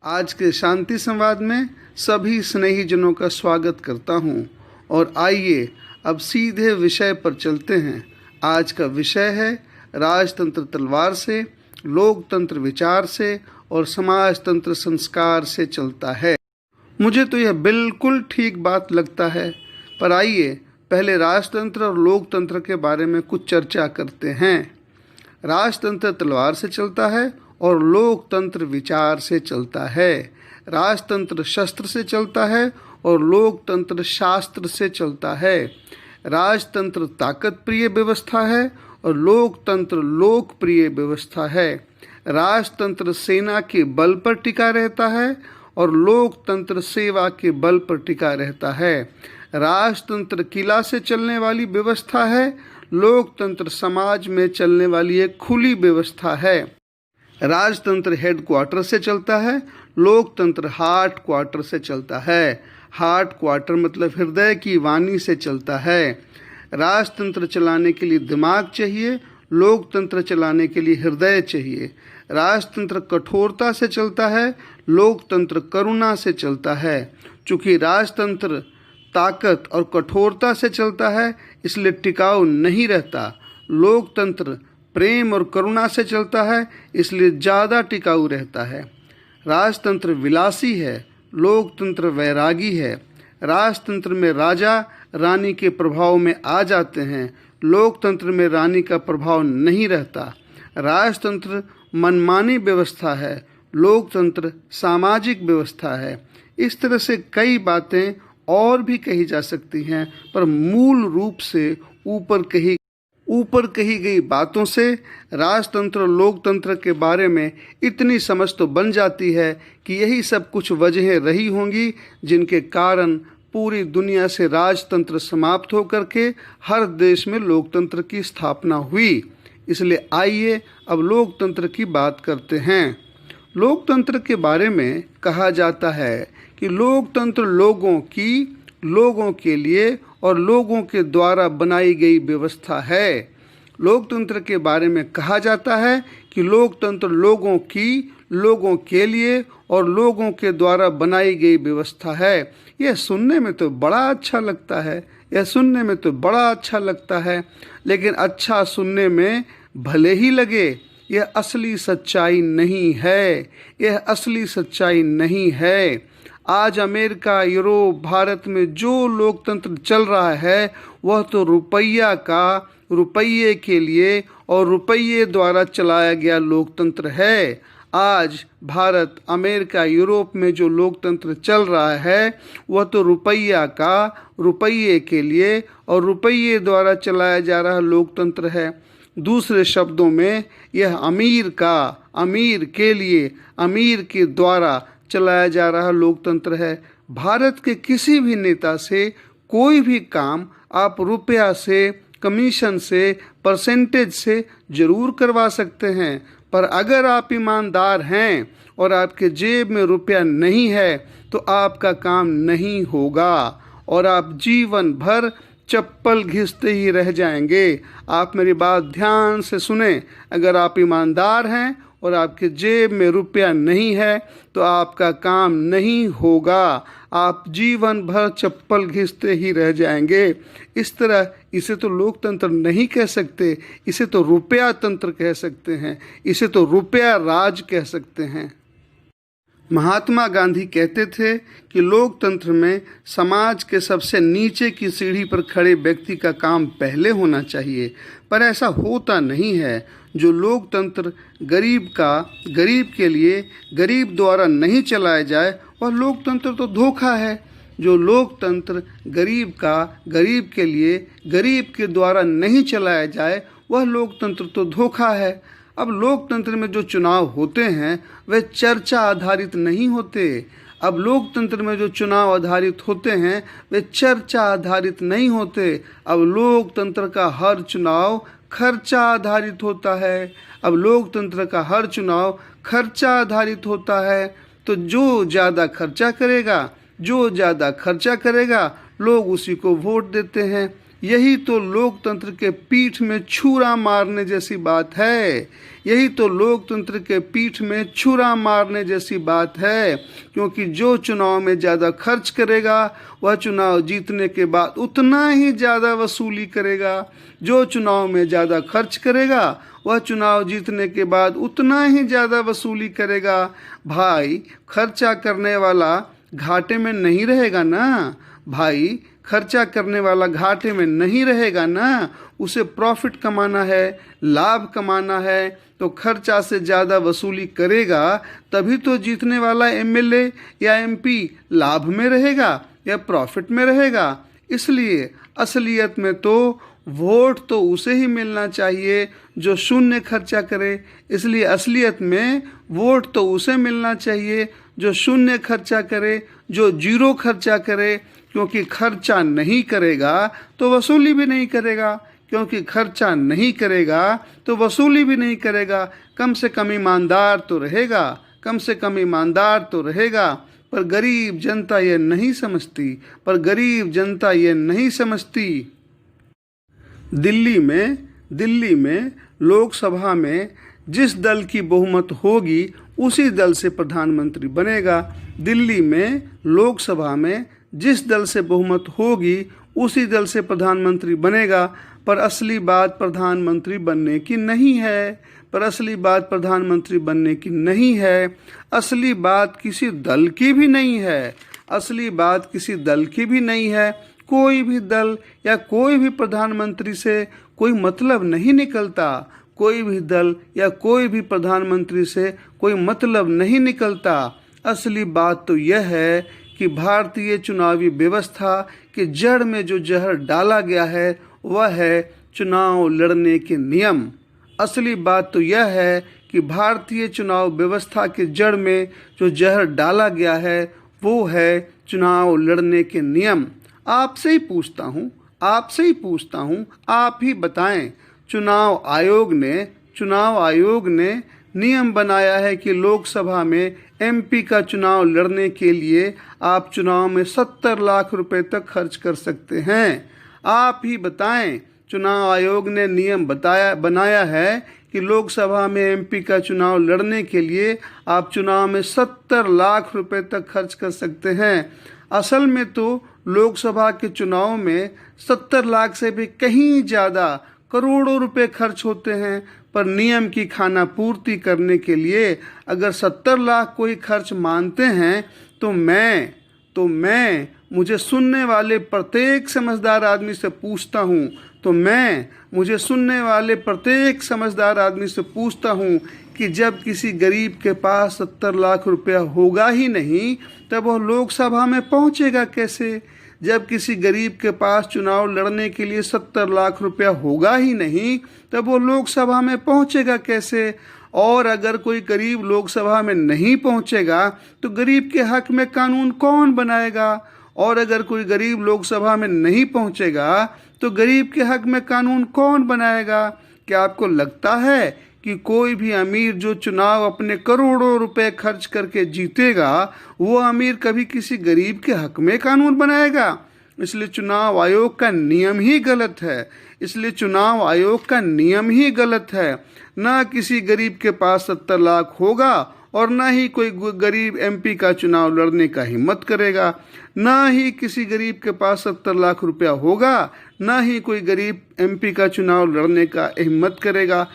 आज के शांति संवाद में सभी स्नेहीजनों का स्वागत करता हूं और आइए अब सीधे विषय पर चलते हैं। आज का विषय है राजतंत्र तलवार से, लोकतंत्र विचार से और समाजतंत्र संस्कार से चलता है। मुझे तो यह बिल्कुल ठीक बात लगता है, पर आइए पहले राजतंत्र और लोकतंत्र के बारे में कुछ चर्चा करते हैं। राजतंत्र तलवार से चलता है और लोकतंत्र विचार से चलता है। राजतंत्र शस्त्र से चलता है और लोकतंत्र शास्त्र से चलता है। राजतंत्र ताकत प्रिय व्यवस्था है और लोकतंत्र लोकप्रिय व्यवस्था है। राजतंत्र सेना के बल पर टिका रहता है और लोकतंत्र सेवा के बल पर टिका रहता है। राजतंत्र किला से चलने वाली व्यवस्था है, लोकतंत्र समाज में चलने वाली एक खुली व्यवस्था है। राजतंत्र हेडक्वार्टर से चलता है, लोकतंत्र हार्ट क्वार्टर से चलता है। हार्ट क्वार्टर मतलब हृदय की वाणी से चलता है। राजतंत्र चलाने के लिए दिमाग चाहिए, लोकतंत्र चलाने के लिए हृदय चाहिए। राजतंत्र कठोरता से चलता है, लोकतंत्र करुणा से चलता है। चूँकि राजतंत्र ताकत और कठोरता से चलता है इसलिए टिकाऊ नहीं रहता। लोकतंत्र प्रेम और करुणा से चलता है इसलिए ज़्यादा टिकाऊ रहता है। राजतंत्र विलासी है, लोकतंत्र वैरागी है। राजतंत्र में राजा रानी के प्रभाव में आ जाते हैं, लोकतंत्र में रानी का प्रभाव नहीं रहता। राजतंत्र मनमानी व्यवस्था है, लोकतंत्र सामाजिक व्यवस्था है। इस तरह से कई बातें और भी कही जा सकती हैं, पर मूल रूप से ऊपर कही गई बातों से राजतंत्र और लोकतंत्र के बारे में इतनी समझ तो बन जाती है कि यही सब कुछ वजहें रही होंगी जिनके कारण पूरी दुनिया से राजतंत्र समाप्त होकर के हर देश में लोकतंत्र की स्थापना हुई। इसलिए आइए अब लोकतंत्र की बात करते हैं। लोकतंत्र के बारे में कहा जाता है कि लोकतंत्र लोगों के लिए और लोगों के द्वारा बनाई गई व्यवस्था है। लोकतंत्र के बारे में कहा जाता है कि लोकतंत्र लोगों के लिए और लोगों के द्वारा बनाई गई व्यवस्था है। यह सुनने में तो बड़ा अच्छा लगता है, लेकिन अच्छा सुनने में भले ही लगे, यह असली सच्चाई नहीं है। आज अमेरिका, यूरोप, भारत में जो लोकतंत्र चल रहा है वह तो रुपये के लिए और रुपये द्वारा चलाया गया लोकतंत्र है। आज भारत, अमेरिका, यूरोप में जो लोकतंत्र चल रहा है वह तो रुपये के लिए और रुपये द्वारा चलाया जा रहा लोकतंत्र है। दूसरे शब्दों में यह अमीर के लिए, अमीर के द्वारा चलाया जा रहा लोकतंत्र है। भारत के किसी भी नेता से कोई भी काम आप रुपया से, कमीशन से, परसेंटेज से जरूर करवा सकते हैं, पर अगर आप ईमानदार हैं और आपके जेब में रुपया नहीं है तो आपका काम नहीं होगा और आप जीवन भर चप्पल घिसते ही रह जाएंगे। आप मेरी बात ध्यान से सुने, अगर आप ईमानदार हैं और आपके जेब में रुपया नहीं है तो आपका काम नहीं होगा, आप जीवन भर चप्पल घिसते ही रह जाएंगे। इस तरह इसे तो लोकतंत्र नहीं कह सकते, इसे तो रुपया तंत्र कह सकते हैं, इसे तो रुपया राज कह सकते हैं। महात्मा गांधी कहते थे कि लोकतंत्र में समाज के सबसे नीचे की सीढ़ी पर खड़े व्यक्ति का काम पहले होना चाहिए, पर ऐसा होता नहीं है। जो लोकतंत्र गरीब के लिए गरीब द्वारा नहीं चलाया जाए वह लोकतंत्र तो धोखा है। जो लोकतंत्र गरीब के लिए गरीब के द्वारा नहीं चलाया जाए वह लोकतंत्र तो धोखा है। अब लोकतंत्र में जो चुनाव होते हैं वे चर्चा आधारित नहीं होते। अब लोकतंत्र में जो चुनाव आधारित होते हैं वे चर्चा आधारित नहीं होते। अब लोकतंत्र का हर चुनाव खर्चा आधारित होता है। अब लोकतंत्र का हर चुनाव खर्चा आधारित होता है, तो जो ज़्यादा खर्चा करेगा लोग उसी को वोट देते हैं। यही तो लोकतंत्र के पीठ में छुरा मारने जैसी बात है। यही तो लोकतंत्र के पीठ में छुरा मारने जैसी बात है, क्योंकि जो चुनाव में ज़्यादा खर्च करेगा वह चुनाव जीतने के बाद उतना ही ज़्यादा वसूली करेगा। जो चुनाव में ज़्यादा खर्च करेगा वह चुनाव जीतने के बाद उतना ही ज़्यादा वसूली करेगा। भाई, खर्चा करने वाला घाटे में नहीं रहेगा ना। भाई, खर्चा करने वाला घाटे में नहीं रहेगा ना। उसे प्रॉफिट कमाना है, लाभ कमाना है, तो खर्चा से ज़्यादा वसूली करेगा, तभी तो जीतने वाला एमएलए या एमपी लाभ में रहेगा या प्रॉफिट में रहेगा। इसलिए असलियत में तो वोट तो उसे ही मिलना चाहिए जो शून्य खर्चा करे। इसलिए असलियत में वोट तो उसे मिलना चाहिए जो शून्य खर्चा करे, जो जीरो खर्चा करे, क्योंकि खर्चा नहीं करेगा तो वसूली भी नहीं करेगा। क्योंकि खर्चा नहीं करेगा तो वसूली भी नहीं करेगा। कम से कम ईमानदार तो रहेगा, कम से कम ईमानदार तो रहेगा। पर गरीब जनता ये नहीं समझती, पर गरीब जनता ये नहीं समझती। दिल्ली में लोकसभा में जिस दल की बहुमत होगी उसी दल से प्रधानमंत्री बनेगा। दिल्ली में लोकसभा में जिस दल से बहुमत होगी उसी दल से प्रधानमंत्री बनेगा। पर असली बात प्रधानमंत्री बनने की नहीं है। पर असली बात प्रधानमंत्री बनने की नहीं है। असली बात किसी दल की भी नहीं है। असली बात किसी दल की भी नहीं है। कोई भी दल या कोई भी प्रधानमंत्री से कोई मतलब नहीं निकलता। कोई भी दल या कोई भी प्रधानमंत्री से कोई मतलब नहीं निकलता। असली बात तो यह है कि भारतीय चुनावी व्यवस्था के जड़ में जो जहर डाला गया है वह है चुनाव लड़ने के नियम। असली बात तो यह है कि भारतीय चुनाव व्यवस्था के जड़ में जो जहर डाला गया है वो है चुनाव लड़ने के नियम। आपसे ही पूछता हूँ, आप ही बताएं। चुनाव आयोग ने नियम बनाया है कि लोकसभा में एमपी का चुनाव लड़ने के लिए आप चुनाव में 70 लाख रुपए तक खर्च कर सकते हैं। आप ही बताएं। चुनाव आयोग ने नियम बनाया है कि लोकसभा में एमपी का चुनाव लड़ने के लिए आप चुनाव में 70 लाख रुपए तक खर्च कर सकते हैं। असल में तो लोकसभा के चुनाव में 70 लाख से भी कहीं ज़्यादा करोड़ों रुपए खर्च होते हैं। पर नियम की खाना पूर्ति करने के लिए अगर 70 लाख कोई खर्च मानते हैं तो मैं मुझे सुनने वाले प्रत्येक समझदार आदमी से पूछता हूँ कि जब किसी गरीब के पास 70 लाख रुपया होगा ही नहीं तब वह लोकसभा में पहुँचेगा कैसे। जब किसी गरीब के पास चुनाव लड़ने के लिए 70 लाख रुपया होगा ही नहीं तब वो लोकसभा में पहुंचेगा कैसे। और अगर कोई गरीब लोकसभा में नहीं पहुंचेगा तो गरीब के हक में कानून कौन बनाएगा। और अगर कोई गरीब लोकसभा में नहीं पहुंचेगा तो गरीब के हक में कानून कौन बनाएगा। क्या आपको लगता है कि कोई भी अमीर जो चुनाव अपने करोड़ों रुपए खर्च करके जीतेगा वो अमीर कभी किसी गरीब के हक में कानून बनाएगा। इसलिए चुनाव आयोग का नियम ही गलत है। ना किसी गरीब के पास 70 लाख होगा और ना ही कोई गरीब एमपी का चुनाव लड़ने का हिम्मत करेगा। ना ही किसी गरीब के पास 70 लाख रुपया होगा, ना ही कोई गरीब एमपी का चुनाव लड़ने का हिम्मत करेगा।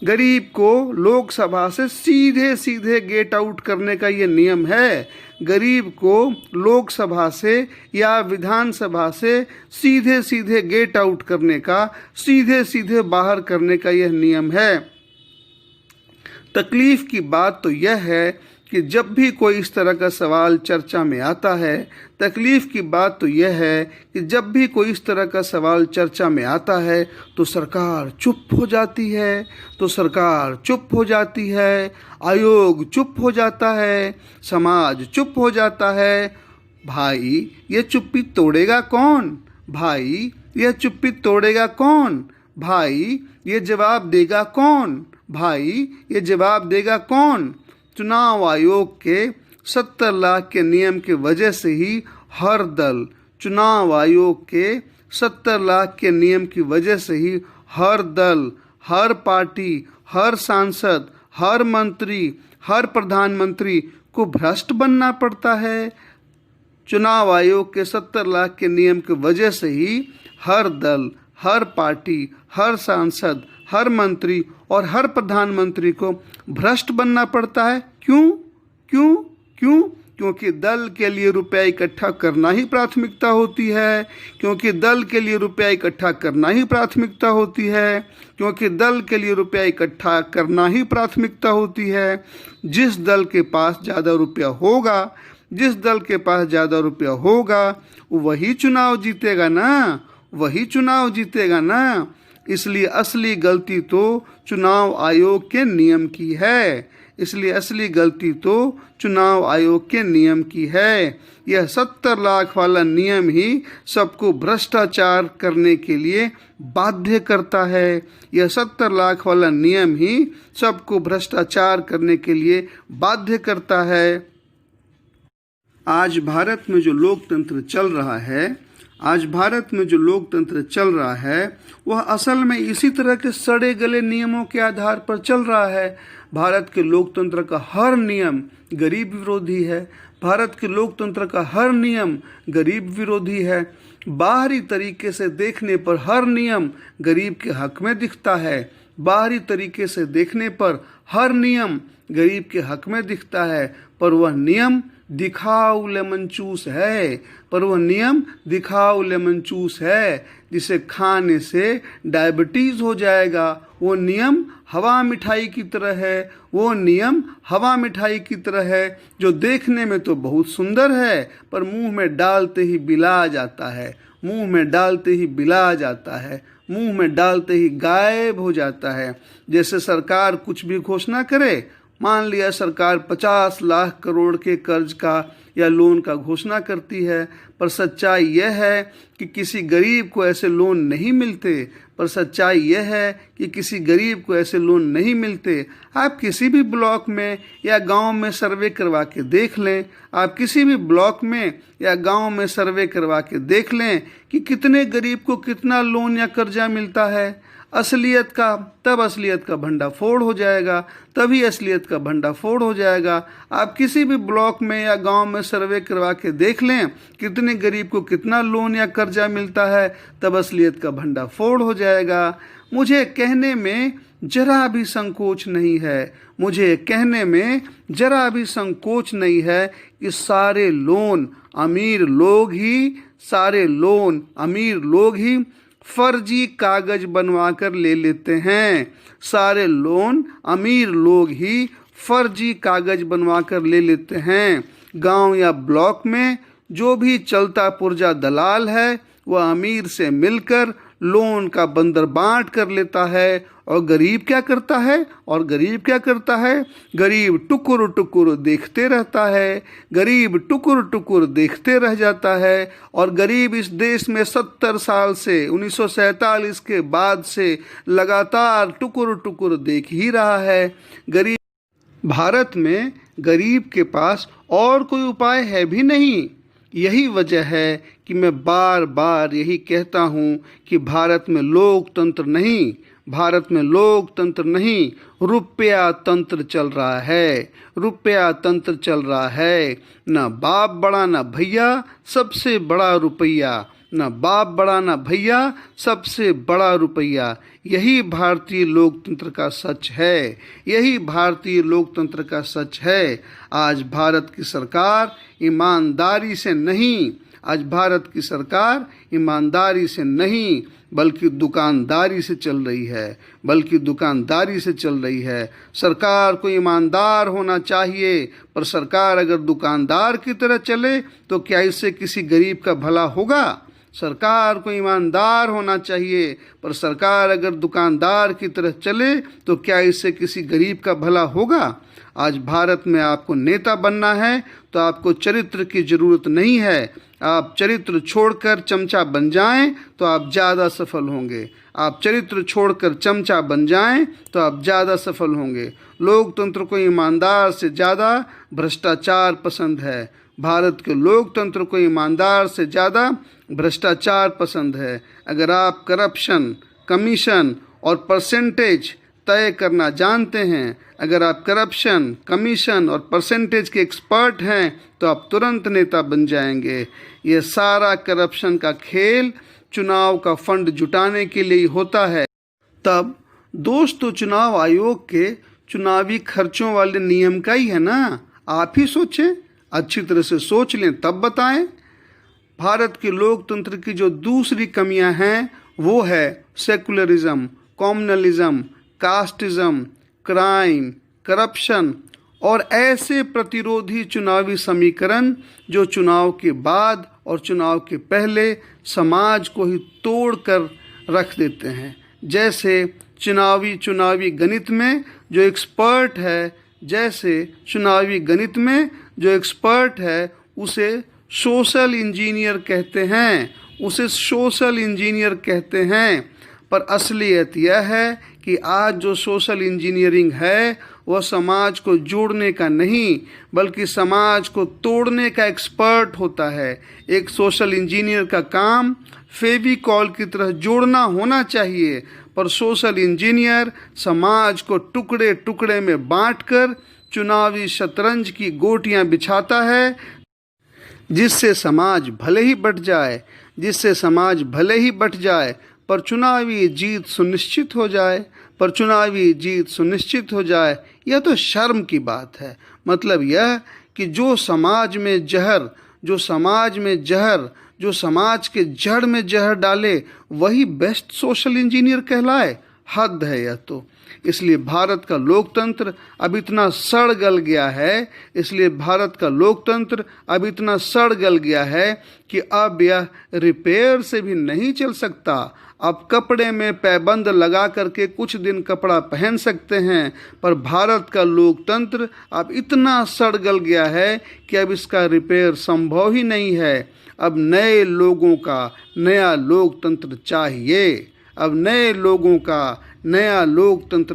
गरीब को लोकसभा से सीधे गेट आउट करने का ये नियम है। गरीब को लोकसभा से या विधानसभा से सीधे गेट आउट करने का, सीधे बाहर करने का यह नियम है। तकलीफ की बात तो यह है कि जब भी कोई इस तरह का सवाल चर्चा में आता है, तो सरकार चुप हो जाती है, आयोग चुप हो जाता है, समाज चुप हो जाता है। भाई, ये चुप्पी तोड़ेगा कौन? भाई, ये जवाब देगा कौन? चुनाव आयोग के 70 लाख के नियम की वजह से ही हर दल चुनाव आयोग के 70 लाख के नियम की वजह से ही हर दल, हर पार्टी, हर सांसद, हर मंत्री, हर प्रधानमंत्री को भ्रष्ट बनना पड़ता है। चुनाव आयोग के 70 लाख के नियम की वजह से ही हर दल, हर पार्टी, हर सांसद, हर मंत्री और हर प्रधानमंत्री को भ्रष्ट बनना पड़ता है। क्यों क्यों क्यों? क्योंकि दल के लिए रुपया इकट्ठा करना ही प्राथमिकता होती है, क्योंकि दल के लिए रुपया इकट्ठा करना ही प्राथमिकता होती है, क्योंकि दल के लिए रुपया इकट्ठा करना ही प्राथमिकता होती है। जिस दल के पास ज़्यादा रुपया होगा, जिस दल के पास ज़्यादा रुपया होगा, वही चुनाव जीतेगा ना, वही चुनाव जीतेगा ना। इसलिए असली गलती तो चुनाव आयोग के नियम की है, इसलिए असली गलती तो चुनाव आयोग के नियम की है। यह 70 लाख वाला नियम ही सबको भ्रष्टाचार करने के लिए बाध्य करता है। यह 70 लाख वाला नियम ही सबको भ्रष्टाचार करने के लिए बाध्य करता है। आज भारत में जो लोकतंत्र चल रहा है, आज भारत में जो लोकतंत्र चल रहा है, वह असल में इसी तरह के सड़े गले नियमों के आधार पर चल रहा है। भारत के लोकतंत्र का हर नियम गरीब विरोधी है, भारत के लोकतंत्र का हर नियम गरीब विरोधी है। बाहरी तरीके से देखने पर हर नियम गरीब के हक में दिखता है, बाहरी तरीके से देखने पर हर नियम गरीब के हक में दिखता है, पर वह नियम दिखाऊ लेमनचूस है, पर वह नियम दिखाऊ लेमनचूस है, जिसे खाने से डायबिटीज़ हो जाएगा। वो नियम हवा मिठाई की तरह है, वो नियम हवा मिठाई की तरह है, जो देखने में तो बहुत सुंदर है पर मुंह में डालते ही बिला जाता है, मुंह में डालते ही बिला जाता है, मुंह में डालते ही गायब हो जाता है। जैसे सरकार कुछ भी घोषणा करे, मान लिया सरकार 50 लाख करोड़ के कर्ज का या लोन का घोषणा करती है, पर सच्चाई यह है कि किसी गरीब को ऐसे लोन नहीं मिलते, पर सच्चाई यह है कि किसी गरीब को ऐसे लोन नहीं मिलते। आप किसी भी ब्लॉक में या गांव में सर्वे करवा के देख लें, आप किसी भी ब्लॉक में या गांव में सर्वे करवा के देख लें कि कितने गरीब को कितना लोन या कर्जा मिलता है। असलियत का भंडाफोड़ हो जाएगा, तभी असलियत का भंडाफोड़ हो जाएगा। आप किसी भी ब्लॉक में या गांव में सर्वे करवा के देख लें कितने गरीब को कितना लोन या कर्जा मिलता है, तब असलियत का भंडाफोड़ हो जाएगा। मुझे कहने में जरा भी संकोच नहीं है, मुझे कहने में जरा भी संकोच नहीं है कि सारे लोन अमीर लोग ही फर्जी कागज बनवा कर ले लेते हैं। सारे लोन अमीर लोग ही फर्जी कागज बनवा कर ले लेते हैं। गांव या ब्लॉक में जो भी चलता पुर्जा दलाल है, वह अमीर से मिलकर लोन का बंदर बांट कर लेता है। और गरीब क्या करता है? गरीब टुकुर टुकुर देखते रहता है, गरीब टुकुर टुकुर देखते रह जाता है। और गरीब इस देश में 70 साल से 1947 के बाद से लगातार टुकुर टुकुर देख ही रहा है। भारत में गरीब के पास और कोई उपाय है भी नहीं। यही वजह है कि मैं बार बार यही कहता हूँ कि भारत में लोकतंत्र नहीं, रुपया तंत्र चल रहा है, रुपया तंत्र चल रहा है। न बाप बड़ा न भैया, सबसे बड़ा रुपया, न बाप बड़ा न भैया, सबसे बड़ा रुपया। यही भारतीय लोकतंत्र का सच है, यही भारतीय लोकतंत्र का सच है। आज भारत की सरकार ईमानदारी से नहीं, बल्कि दुकानदारी से चल रही है, सरकार को ईमानदार होना चाहिए, पर सरकार अगर दुकानदार की तरह चले तो क्या इससे किसी गरीब का भला होगा? सरकार को ईमानदार होना चाहिए, पर सरकार अगर दुकानदार की तरह चले तो क्या इससे किसी गरीब का भला होगा? आज भारत में आपको नेता बनना है तो आपको चरित्र की जरूरत नहीं है। आप चरित्र छोड़कर चमचा बन जाएं तो आप ज़्यादा सफल होंगे। आप चरित्र छोड़कर चमचा बन जाएं तो आप ज़्यादा सफल होंगे। लोकतंत्र को ईमानदार से ज़्यादा भ्रष्टाचार पसंद है। भारत के लोकतंत्र को ईमानदार से ज़्यादा भ्रष्टाचार पसंद है। अगर आप करप्शन, कमीशन और परसेंटेज तय करना जानते हैं, अगर आप करप्शन, कमीशन और परसेंटेज के एक्सपर्ट हैं तो आप तुरंत नेता बन जाएंगे। ये सारा करप्शन का खेल चुनाव का फंड जुटाने के लिए होता है। तब दोष तो चुनाव आयोग के चुनावी खर्चों वाले नियम का ही है ना। आप ही सोचें, अच्छी तरह से सोच लें तब बताएं। भारत के लोकतंत्र की जो दूसरी कमियां हैं वो है secularism, communalism, casteism, crime, corruption और ऐसे प्रतिरोधी चुनावी समीकरण जो चुनाव के बाद और चुनाव के पहले समाज को ही तोड़ कर रख देते हैं। जैसे चुनावी गणित में जो एक्सपर्ट है, उसे सोशल इंजीनियर कहते हैं। पर असलियत यह है कि आज जो सोशल इंजीनियरिंग है वह समाज को जोड़ने का नहीं बल्कि समाज को तोड़ने का एक्सपर्ट होता है। एक सोशल इंजीनियर का काम फेविकॉल की तरह जोड़ना होना चाहिए, पर सोशल इंजीनियर समाज को टुकड़े टुकड़े में बांटकर चुनावी शतरंज की गोटियां बिछाता है, जिससे समाज भले ही बट जाए पर चुनावी जीत सुनिश्चित हो जाए। यह तो शर्म की बात है। मतलब यह कि जो समाज के जड़ में जहर डाले वही बेस्ट सोशल इंजीनियर कहलाए। हद है यह तो। इसलिए भारत का लोकतंत्र अब इतना सड़ गल गया है कि अब यह रिपेयर से भी नहीं चल सकता। अब कपड़े में पैबंद लगा करके कुछ दिन कपड़ा पहन सकते हैं, पर भारत का लोकतंत्र अब इतना सड़ गल गया है कि अब इसका रिपेयर संभव ही नहीं है। अब नए लोगों का नया लोकतंत्र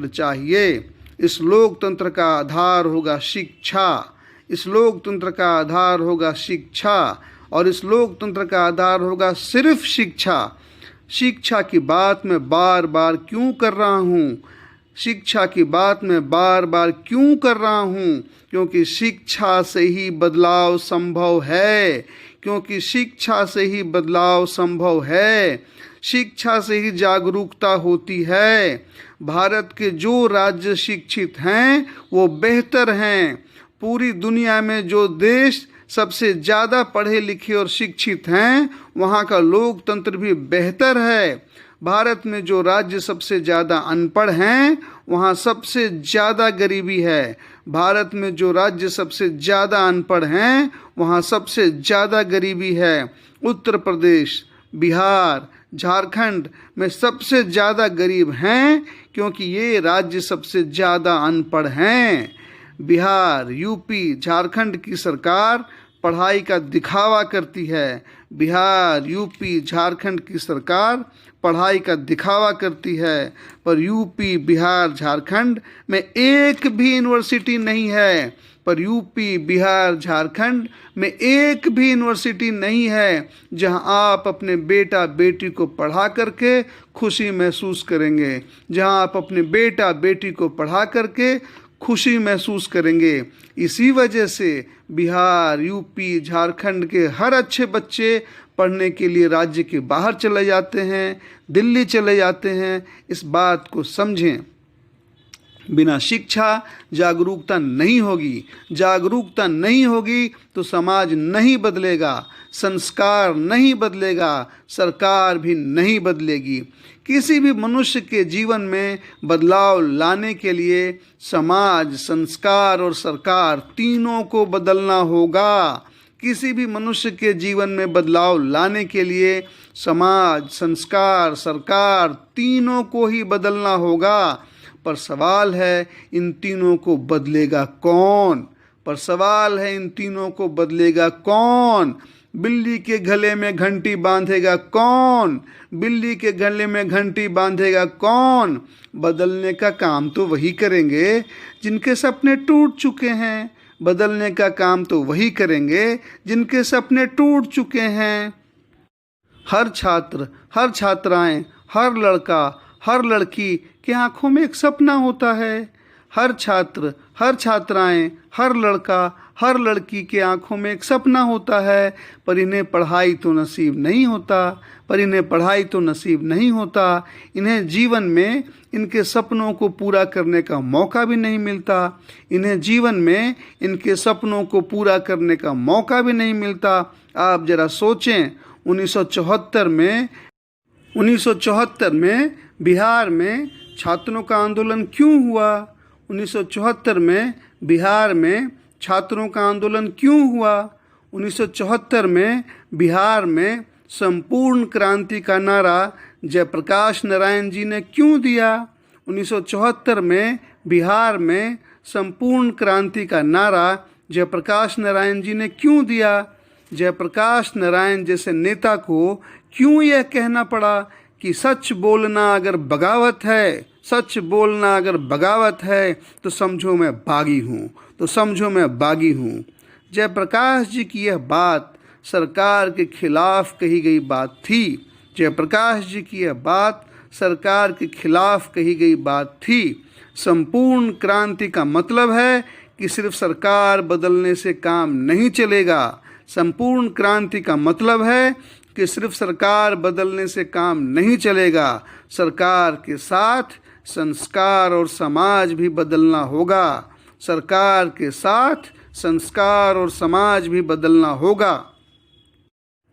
चाहिए। इस लोकतंत्र का आधार होगा शिक्षा, और इस लोकतंत्र का आधार होगा सिर्फ शिक्षा की बात मैं बार बार क्यों कर रहा हूँ? क्योंकि शिक्षा से ही बदलाव संभव है। शिक्षा से ही जागरूकता होती है। भारत के जो राज्य शिक्षित हैं वो बेहतर हैं। पूरी दुनिया में जो देश सबसे ज़्यादा पढ़े लिखे और शिक्षित हैं वहाँ का लोकतंत्र भी बेहतर है। भारत में जो राज्य सबसे ज़्यादा अनपढ़ हैं वहाँ सबसे ज़्यादा गरीबी है। भारत में जो राज्य सबसे ज़्यादा अनपढ़ हैं वहाँ सबसे ज़्यादा गरीबी है। उत्तर प्रदेश, बिहार, झारखंड में सबसे ज़्यादा गरीब हैं क्योंकि ये राज्य सबसे ज़्यादा अनपढ़ हैं। बिहार, यूपी, झारखंड की सरकार पढ़ाई का दिखावा करती है। पर यूपी, बिहार, झारखंड में एक भी यूनिवर्सिटी नहीं है जहां आप अपने बेटा बेटी को पढ़ा करके खुशी महसूस करेंगे। इसी वजह से बिहार, यूपी, झारखंड के हर अच्छे बच्चे पढ़ने के लिए राज्य के बाहर चले जाते हैं, दिल्ली चले जाते हैं। इस बात को समझें। बिना शिक्षा जागरूकता नहीं होगी तो समाज नहीं बदलेगा, संस्कार नहीं बदलेगा, सरकार भी नहीं बदलेगी। किसी भी मनुष्य के जीवन में बदलाव लाने के लिए समाज, संस्कार और सरकार तीनों को बदलना होगा। किसी भी मनुष्य के जीवन में बदलाव लाने के लिए समाज, संस्कार, सरकार तीनों को ही बदलना होगा। पर सवाल है इन तीनों को बदलेगा कौन? पर सवाल है इन तीनों को बदलेगा कौन? बिल्ली के गले में घंटी बांधेगा कौन? बिल्ली के गले में घंटी बांधेगा कौन? बदलने का काम तो वही करेंगे जिनके सपने टूट चुके हैं। बदलने का काम तो वही करेंगे जिनके सपने टूट चुके हैं। हर छात्र, हर छात्राएं, हर लड़का, हर लड़की की आंखों में एक सपना होता है। हर छात्र, हर छात्राएं, हर लड़का, हर लड़की के आंखों में एक सपना होता है, पर इन्हें पढ़ाई तो नसीब नहीं होता। पर इन्हें पढ़ाई तो नसीब नहीं होता। इन्हें जीवन में इनके सपनों को पूरा करने का मौका भी नहीं मिलता। इन्हें जीवन में इनके सपनों को पूरा करने का मौका भी नहीं मिलता। आप जरा सोचें, 1974 में बिहार में छात्रों का आंदोलन क्यों हुआ? 1974 में बिहार में छात्रों का आंदोलन क्यों हुआ? 1974 में बिहार में संपूर्ण क्रांति का नारा जयप्रकाश नारायण जी ने क्यों दिया? 1974 में बिहार में संपूर्ण क्रांति का नारा जयप्रकाश नारायण जी ने क्यों दिया? जयप्रकाश नारायण जैसे नेता को क्यों यह कहना पड़ा कि सच बोलना अगर बगावत है, सच बोलना अगर बगावत है तो समझो मैं बागी हूँ, तो समझो मैं बागी हूँ। जयप्रकाश जी की यह बात सरकार के खिलाफ कही गई बात थी। जयप्रकाश जी की यह बात सरकार के खिलाफ कही गई बात थी। संपूर्ण क्रांति का मतलब है कि सिर्फ सरकार बदलने से काम नहीं चलेगा। संपूर्ण क्रांति का मतलब है कि सिर्फ सरकार बदलने से काम नहीं चलेगा। सरकार के साथ संस्कार और समाज भी बदलना होगा। सरकार के साथ संस्कार और समाज भी बदलना होगा।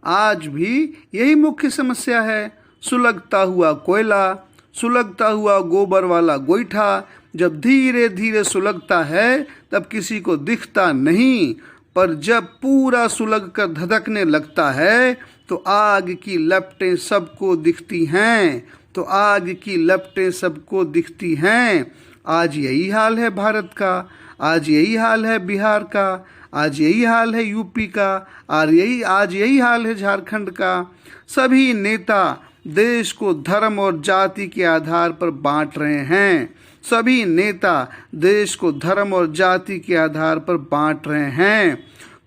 आज भी यही मुख्य समस्या है। सुलगता हुआ कोयला, सुलगता हुआ गोबर वाला गोईठा जब धीरे धीरे सुलगता है तब किसी को दिखता नहीं, पर जब पूरा सुलग कर धधकने लगता है तो आग की लपटें सबको दिखती हैं, तो आग की लपटें सबको दिखती हैं। आज यही हाल है भारत का, आज यही हाल है बिहार का, आज यही हाल है यूपी का, और आज यही हाल है झारखंड का। सभी नेता देश को धर्म और जाति के आधार पर बांट रहे हैं। सभी नेता देश को धर्म और जाति के आधार पर बांट रहे हैं।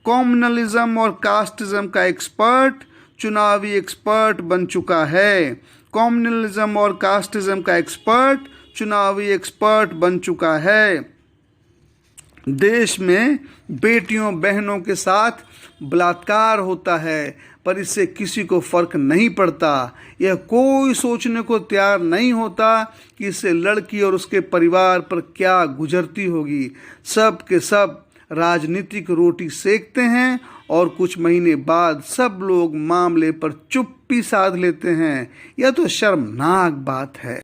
कॉम्युनलिज्म और कास्टिज्म का एक्सपर्ट चुनावी एक्सपर्ट बन चुका है। कॉम्युनलिज्म और कास्टिज्म का एक्सपर्ट चुनावी एक्सपर्ट बन चुका है। देश में बेटियों बहनों के साथ बलात्कार होता है, पर इससे किसी को फर्क नहीं पड़ता। यह कोई सोचने को तैयार नहीं होता कि इससे लड़की और उसके परिवार पर क्या गुजरती होगी। सब के सब राजनीतिक रोटी सेकते हैं और कुछ महीने बाद सब लोग मामले पर चुप्पी साध लेते हैं। यह तो शर्मनाक बात है।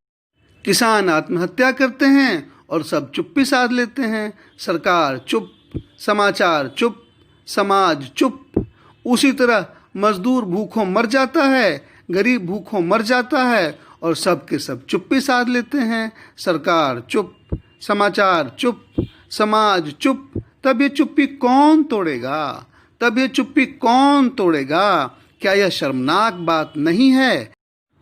किसान आत्महत्या करते हैं और सब चुप्पी साध लेते हैं। सरकार चुप, समाचार चुप, समाज चुप। उसी तरह मजदूर भूखों मर जाता है, गरीब भूखों मर जाता है और सब के सब चुप्पी साध लेते हैं। सरकार चुप, समाचार चुप, समाज चुप। तब ये चुप्पी कौन तोड़ेगा? तब ये चुप्पी कौन तोड़ेगा? क्या यह शर्मनाक बात नहीं है?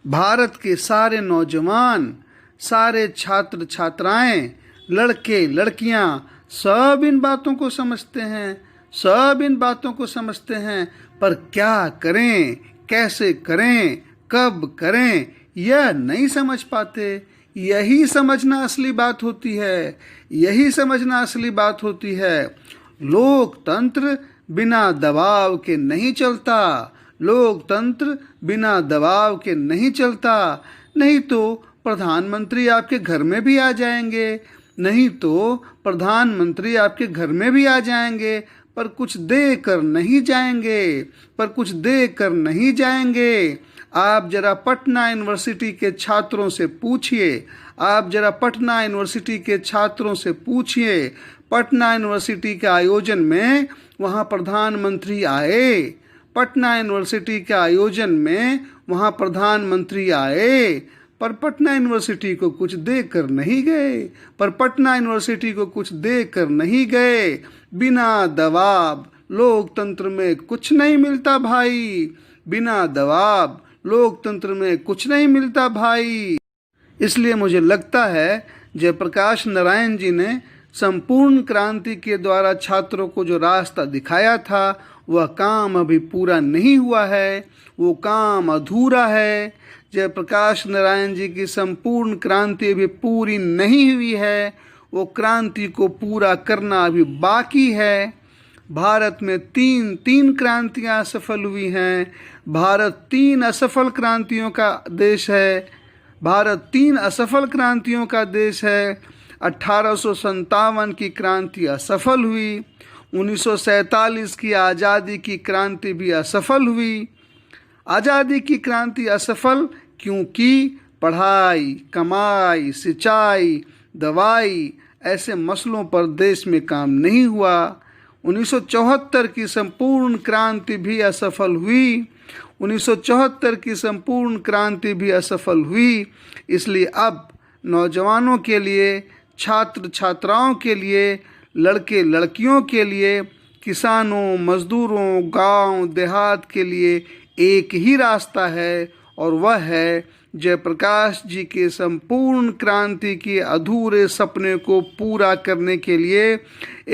भारत के सारे नौजवान, सारे छात्र छात्राएं, लड़के लड़कियां सब इन बातों को समझते हैं, सब इन बातों को समझते हैं, पर क्या करें, कैसे करें, कब करें, यह नहीं समझ पाते। यही समझना असली बात होती है, यही समझना असली बात होती है। लोकतंत्र बिना दबाव के नहीं चलता, लोकतंत्र बिना दबाव के नहीं चलता। नहीं तो प्रधानमंत्री आपके घर में भी आ जाएंगे, नहीं तो प्रधानमंत्री आपके घर में भी आ जाएंगे, पर कुछ दे कर नहीं जाएंगे, पर कुछ दे कर नहीं जाएंगे। आप जरा पटना यूनिवर्सिटी के छात्रों से पूछिए, आप जरा पटना यूनिवर्सिटी के छात्रों से पूछिए। पटना यूनिवर्सिटी के आयोजन में वहाँ प्रधानमंत्री आए, पटना यूनिवर्सिटी के आयोजन में वहाँ प्रधानमंत्री आए, पर पटना यूनिवर्सिटी को कुछ देख कर नहीं गए, पर पटना यूनिवर्सिटी को कुछ देख कर नहीं गए। बिना दबाव लोकतंत्र में कुछ नहीं मिलता भाई, बिना दबाव लोकतंत्र में कुछ नहीं मिलता भाई। इसलिए मुझे लगता है जयप्रकाश नारायण जी ने संपूर्ण क्रांति के द्वारा छात्रों को जो रास्ता दिखाया था वह काम अभी पूरा नहीं हुआ है, वो काम अधूरा है। जयप्रकाश नारायण जी की संपूर्ण क्रांति अभी पूरी नहीं हुई है, वो क्रांति को पूरा करना अभी बाकी है। भारत में तीन क्रांतियां सफल हुई हैं। भारत 3 असफल क्रांतियों का देश है। भारत 3 असफल क्रांतियों का देश है। 1857 की क्रांति असफल हुई, 1947 की आज़ादी की क्रांति भी असफल हुई। आज़ादी की क्रांति असफल क्योंकि पढ़ाई, कमाई, सिंचाई, दवाई ऐसे मसलों पर देश में काम नहीं हुआ। 1974 की संपूर्ण क्रांति भी असफल हुई, 1974 की संपूर्ण क्रांति भी असफल हुई। इसलिए अब नौजवानों के लिए, छात्र छात्राओं के लिए, लड़के लड़कियों के लिए, किसानों, मजदूरों, गांव देहात के लिए एक ही रास्ता है और वह है जयप्रकाश जी के संपूर्ण क्रांति के अधूरे सपने को पूरा करने के लिए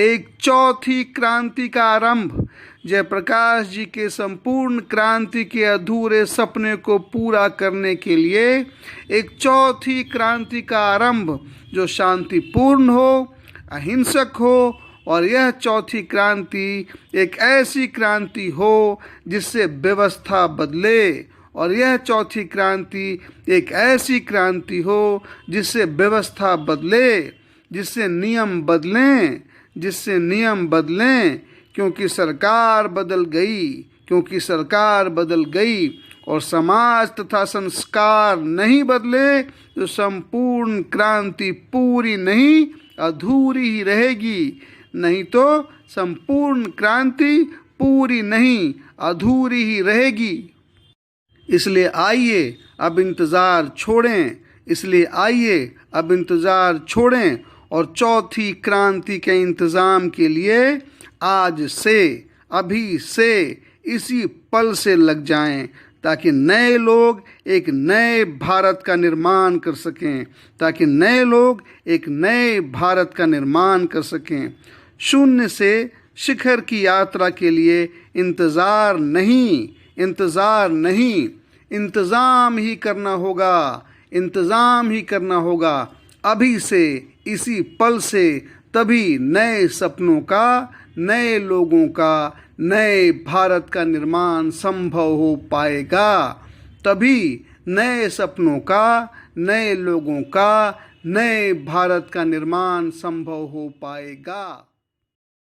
एक चौथी क्रांति का आरंभ। जयप्रकाश जी के संपूर्ण क्रांति के अधूरे सपने को पूरा करने के लिए एक चौथी क्रांति का आरंभ जो शांतिपूर्ण हो, अहिंसक हो, और यह चौथी क्रांति एक ऐसी क्रांति हो जिससे व्यवस्था बदले, और यह चौथी क्रांति एक ऐसी क्रांति हो जिससे व्यवस्था बदले, जिससे नियम बदलें, जिससे नियम बदलें। क्योंकि सरकार बदल गई, क्योंकि सरकार बदल गई और समाज तथा संस्कार नहीं बदले तो संपूर्ण क्रांति पूरी नहीं, अधूरी ही रहेगी। नहीं तो संपूर्ण क्रांति पूरी नहीं, अधूरी ही रहेगी। इसलिए आइए अब इंतज़ार छोड़ें, इसलिए आइए अब इंतज़ार छोड़ें और चौथी क्रांति के इंतज़ाम के लिए आज से, अभी से, इसी पल से लग जाएं, ताकि नए लोग एक नए भारत का निर्माण कर सकें, ताकि नए लोग एक नए भारत का निर्माण कर सकें। शून्य से शिखर की यात्रा के लिए इंतज़ार नहीं, इंतज़ार नहीं, इंतज़ाम ही करना होगा, इंतज़ाम ही करना होगा अभी से, इसी पल से। तभी नए सपनों का, नए लोगों का, नए भारत का निर्माण संभव हो पाएगा। तभी नए सपनों का, नए लोगों का, नए भारत का निर्माण संभव हो पाएगा।